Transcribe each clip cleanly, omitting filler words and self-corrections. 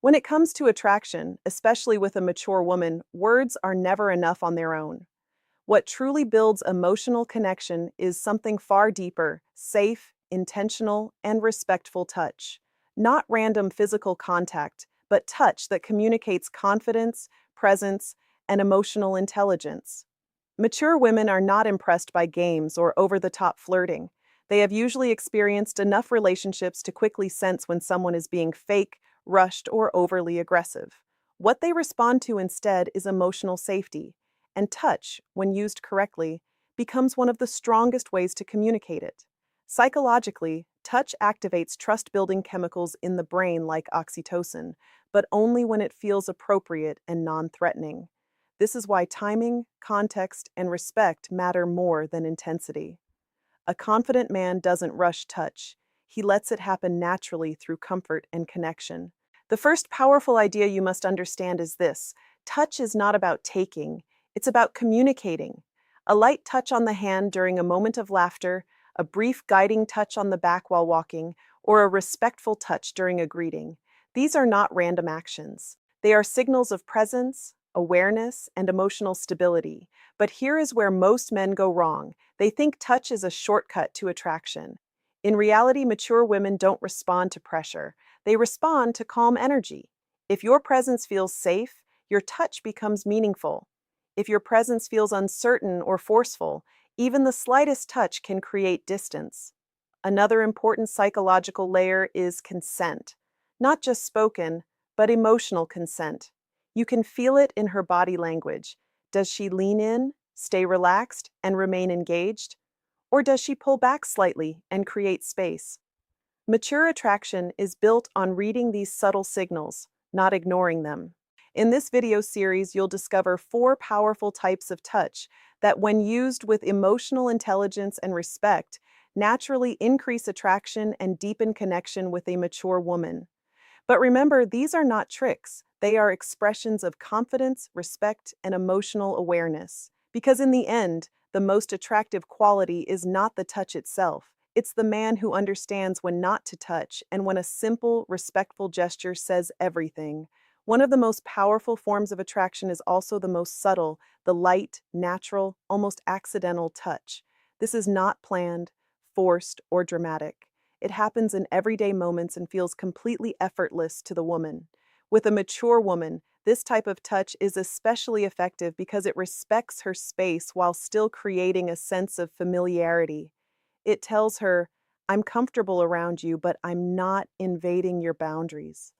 When it comes to attraction, especially with a mature woman, words are never enough on their own. What truly builds emotional connection is something far deeper, safe, intentional, and respectful touch. Not random physical contact, but touch that communicates confidence, presence, and emotional intelligence. Mature women are not impressed by games or over the top flirting. They have usually experienced enough relationships to quickly sense when someone is being fake, rushed, or overly aggressive. What they respond to instead is emotional safety, and touch, when used correctly, becomes one of the strongest ways to communicate it. Psychologically, touch activates trust building chemicals in the brain like oxytocin, but only when it feels appropriate and non threatening. This is why timing, context, and respect matter more than intensity. A confident man doesn't rush touch. He lets it happen naturally through comfort and connection. The first powerful idea you must understand is this: touch is not about taking, it's about communicating. A light touch on the hand during a moment of laughter, a brief guiding touch on the back while walking, or a respectful touch during a greeting. These are not random actions. They are signals of presence, awareness, and emotional stability. But here is where most men go wrong. They think touch is a shortcut to attraction. In reality, mature women don't respond to pressure. They respond to calm energy. If your presence feels safe, your touch becomes meaningful. If your presence feels uncertain or forceful, even the slightest touch can create distance. Another important psychological layer is consent. Not just spoken, but emotional consent. You can feel it in her body language. Does she lean in, stay relaxed, and remain engaged? Or does she pull back slightly and create space? Mature attraction is built on reading these subtle signals, not ignoring them. In this video series, you'll discover 4 powerful types of touch that, when used with emotional intelligence and respect, naturally increase attraction and deepen connection with a mature woman. But remember, these are not tricks. They are expressions of confidence, respect, and emotional awareness. Because in the end, the most attractive quality is not the touch itself. It's the man who understands when not to touch and when a simple, respectful gesture says everything. One of the most powerful forms of attraction is also the most subtle, the light, natural, almost accidental touch. This is not planned, forced, or dramatic. It happens in everyday moments and feels completely effortless to the woman. With a mature woman, this type of touch is especially effective because it respects her space while still creating a sense of familiarity. It tells her, I'm comfortable around you, but I'm not invading your boundaries.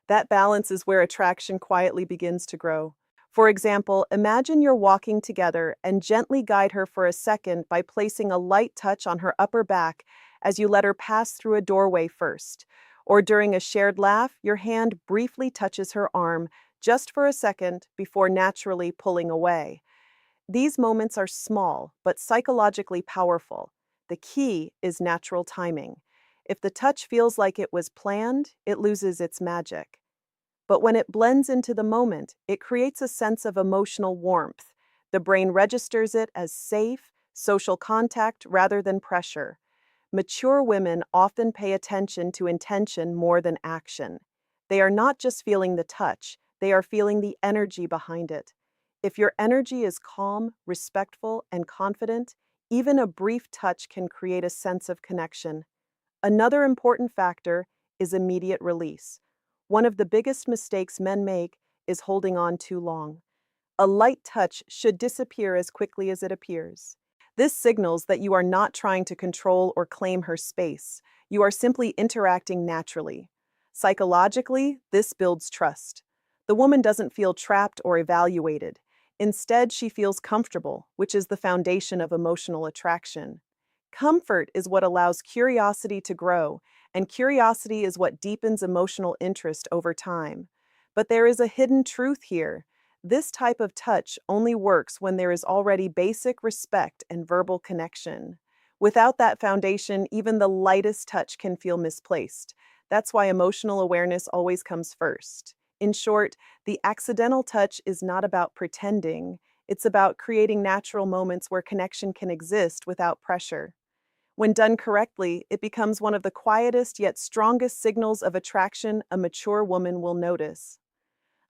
That balance is where attraction quietly begins to grow. For example, imagine you're walking together and gently guide her for a second by placing a light touch on her upper back as you let her pass through a doorway first. Or during a shared laugh, your hand briefly touches her arm just for a second before naturally pulling away. These moments are small but psychologically powerful. The key is natural timing. If the touch feels like it was planned, it loses its magic. But when it blends into the moment, it creates a sense of emotional warmth. The brain registers it as safe, social contact rather than pressure. Mature women often pay attention to intention more than action. They are not just feeling the touch, they are feeling the energy behind it. If your energy is calm, respectful, and confident, even a brief touch can create a sense of connection. Another important factor is immediate release. One of the biggest mistakes men make is holding on too long. A light touch should disappear as quickly as it appears. This signals that you are not trying to control or claim her space. You are simply interacting naturally. Psychologically, this builds trust. The woman doesn't feel trapped or evaluated. Instead, she feels comfortable, which is the foundation of emotional attraction. Comfort is what allows curiosity to grow, and curiosity is what deepens emotional interest over time. But there is a hidden truth here. This type of touch only works when there is already basic respect and verbal connection. Without that foundation, even the lightest touch can feel misplaced. That's why emotional awareness always comes first. In short, the accidental touch is not about pretending, it's about creating natural moments where connection can exist without pressure. When done correctly, it becomes one of the quietest yet strongest signals of attraction a mature woman will notice.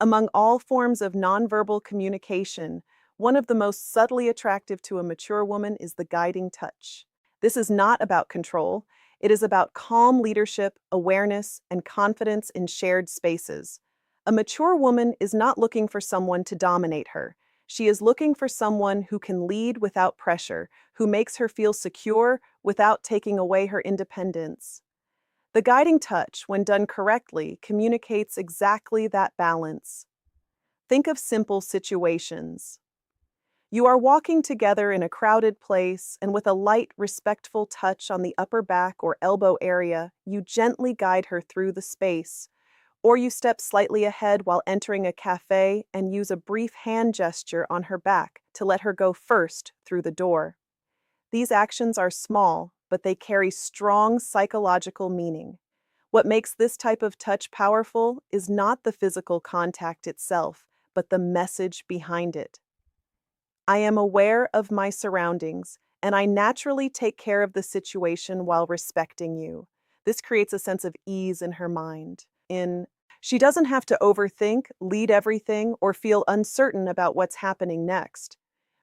Among all forms of nonverbal communication, one of the most subtly attractive to a mature woman is the guiding touch. This is not about control, it is about calm leadership, awareness, and confidence in shared spaces. A mature woman is not looking for someone to dominate her. She is looking for someone who can lead without pressure, who makes her feel secure without taking away her independence. The guiding touch, when done correctly, communicates exactly that balance. Think of simple situations. You are walking together in a crowded place, and with a light, respectful touch on the upper back or elbow area, you gently guide her through the space. Or you step slightly ahead while entering a cafe and use a brief hand gesture on her back to let her go first through the door. These actions are small, but they carry strong psychological meaning. What makes this type of touch powerful is not the physical contact itself, but the message behind it. I am aware of my surroundings, and I naturally take care of the situation while respecting you. This creates a sense of ease in her mind. She doesn't have to overthink, lead everything, or feel uncertain about what's happening next.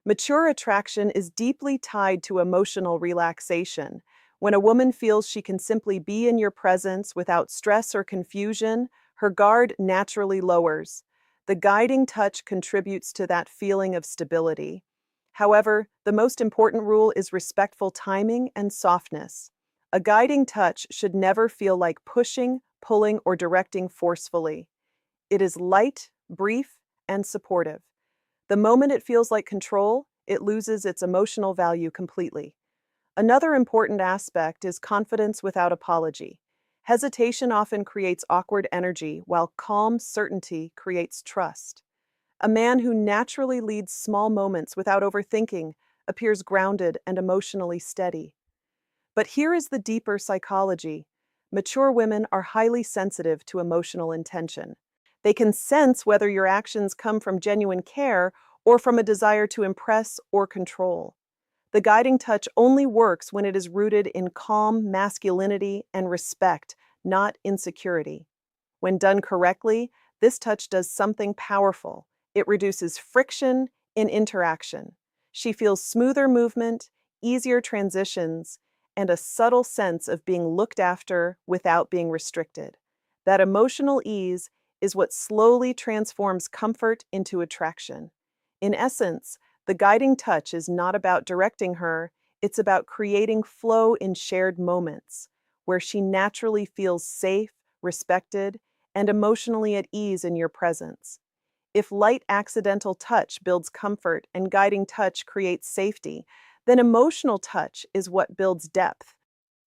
Mature attraction is deeply tied to emotional relaxation. When a woman feels she can simply be in your presence without stress or confusion, her guard naturally lowers. The guiding touch contributes to that feeling of stability. However, the most important rule is respectful timing and softness. A guiding touch should never feel like pushing, pulling, or directing forcefully. It is light, brief, and supportive. The moment it feels like control, it loses its emotional value completely. Another important aspect is confidence without apology. Hesitation often creates awkward energy, while calm certainty creates trust. A man who naturally leads small moments without overthinking appears grounded and emotionally steady. But here is the deeper psychology. Mature women are highly sensitive to emotional intention. They can sense whether your actions come from genuine care or from a desire to impress or control. The guiding touch only works when it is rooted in calm masculinity and respect, not insecurity. When done correctly, this touch does something powerful. It reduces friction in interaction. She feels smoother movement, easier transitions, and a subtle sense of being looked after without being restricted. That emotional ease is what slowly transforms comfort into attraction. In essence, the guiding touch is not about directing her, it's about creating flow in shared moments, where she naturally feels safe, respected, and emotionally at ease in your presence. If light accidental touch builds comfort and guiding touch creates safety, then emotional touch is what builds depth.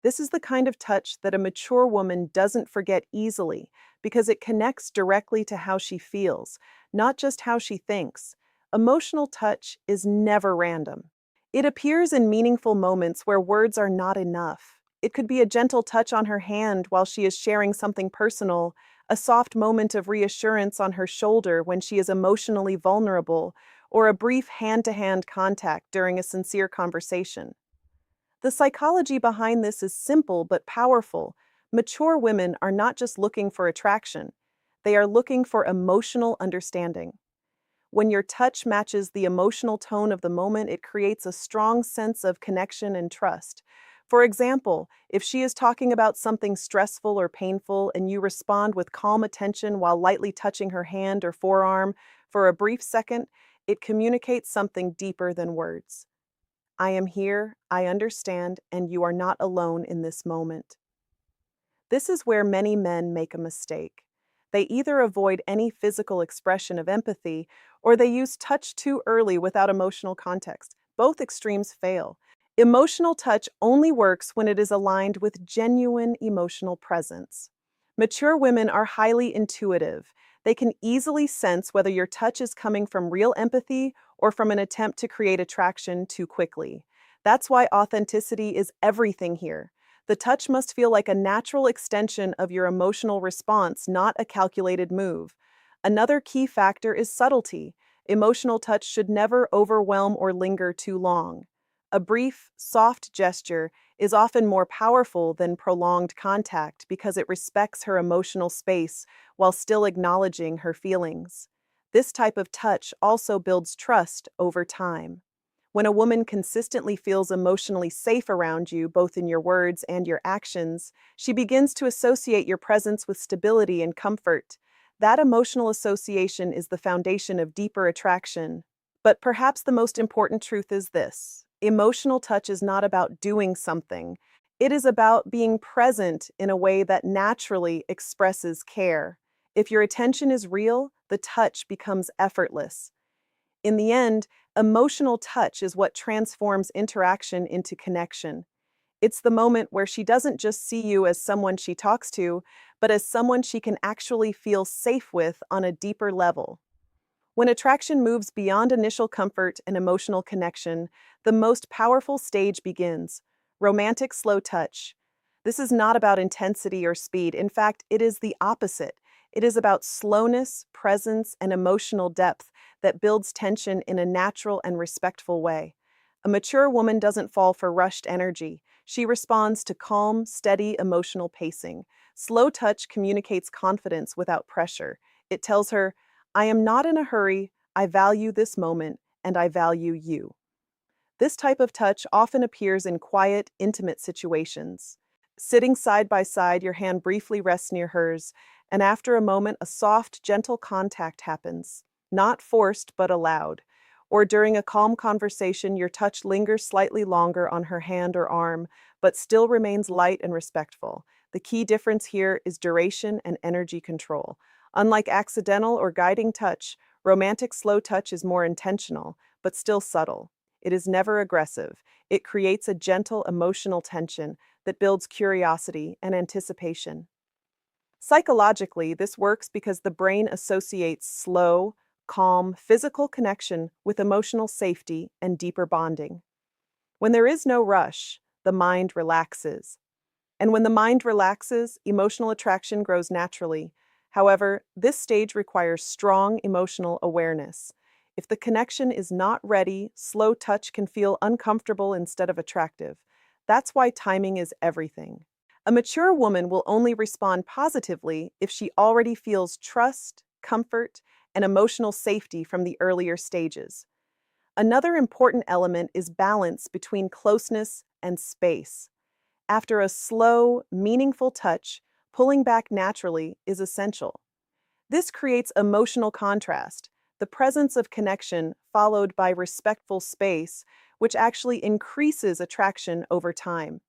This is the kind of touch that a mature woman doesn't forget easily because it connects directly to how she feels, not just how she thinks. Emotional touch is never random. It appears in meaningful moments where words are not enough. It could be a gentle touch on her hand while she is sharing something personal, a soft moment of reassurance on her shoulder when she is emotionally vulnerable, or a brief hand-to-hand contact during a sincere conversation. The psychology behind this is simple but powerful. Mature women are not just looking for attraction, they are looking for emotional understanding. When your touch matches the emotional tone of the moment, it creates a strong sense of connection and trust. For example, if she is talking about something stressful or painful and you respond with calm attention while lightly touching her hand or forearm for a brief second, it communicates something deeper than words. I am here, I understand, and you are not alone in this moment. This is where many men make a mistake. They either avoid any physical expression of empathy or they use touch too early without emotional context. Both extremes fail. Emotional touch only works when it is aligned with genuine emotional presence. Mature women are highly intuitive. They can easily sense whether your touch is coming from real empathy or from an attempt to create attraction too quickly. That's why authenticity is everything here. The touch must feel like a natural extension of your emotional response, not a calculated move. Another key factor is subtlety. Emotional touch should never overwhelm or linger too long. A brief, soft gesture is often more powerful than prolonged contact because it respects her emotional space while still acknowledging her feelings. This type of touch also builds trust over time. When a woman consistently feels emotionally safe around you, both in your words and your actions, she begins to associate your presence with stability and comfort. That emotional association is the foundation of deeper attraction. But perhaps the most important truth is this: emotional touch is not about doing something, it is about being present in a way that naturally expresses care. If your attention is real, the touch becomes effortless. In the end, emotional touch is what transforms interaction into connection. It's the moment where she doesn't just see you as someone she talks to, but as someone she can actually feel safe with on a deeper level. When attraction moves beyond initial comfort and emotional connection, the most powerful stage begins: romantic slow touch. This is not about intensity or speed. In fact, it is the opposite. It is about slowness, presence, and emotional depth that builds tension in a natural and respectful way. A mature woman doesn't fall for rushed energy. She responds to calm, steady emotional pacing. Slow touch communicates confidence without pressure. It tells her, I am not in a hurry, I value this moment, and I value you. This type of touch often appears in quiet, intimate situations. Sitting side by side, your hand briefly rests near hers, and after a moment, a soft, gentle contact happens, not forced but allowed. Or during a calm conversation, your touch lingers slightly longer on her hand or arm, but still remains light and respectful. The key difference here is duration and energy control. Unlike accidental or guiding touch, romantic slow touch is more intentional, but still subtle. It is never aggressive. It creates a gentle emotional tension that builds curiosity and anticipation. Psychologically, this works because the brain associates slow, calm, physical connection with emotional safety and deeper bonding. When there is no rush, the mind relaxes. And when the mind relaxes, emotional attraction grows naturally. However, this stage requires strong emotional awareness. If the connection is not ready, slow touch can feel uncomfortable instead of attractive. That's why timing is everything. A mature woman will only respond positively if she already feels trust, comfort, and emotional safety from the earlier stages. Another important element is balance between closeness and space. After a slow, meaningful touch, pulling back naturally is essential. This creates emotional contrast, the presence of connection followed by respectful space, which actually increases attraction over time.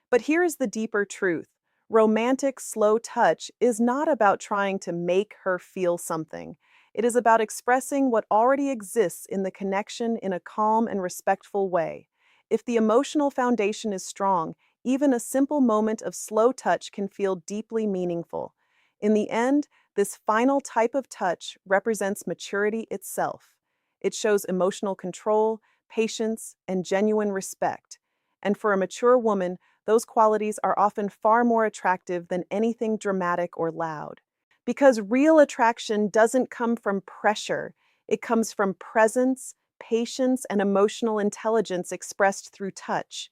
But here's the deeper truth. Romantic, slow touch is not about trying to make her feel something. It is about expressing what already exists in the connection in a calm and respectful way. If the emotional foundation is strong, even a simple moment of slow touch can feel deeply meaningful. In the end, this final type of touch represents maturity itself. It shows emotional control, patience, and genuine respect. And for a mature woman, those qualities are often far more attractive than anything dramatic or loud. Because real attraction doesn't come from pressure, it comes from presence, patience, and emotional intelligence expressed through touch.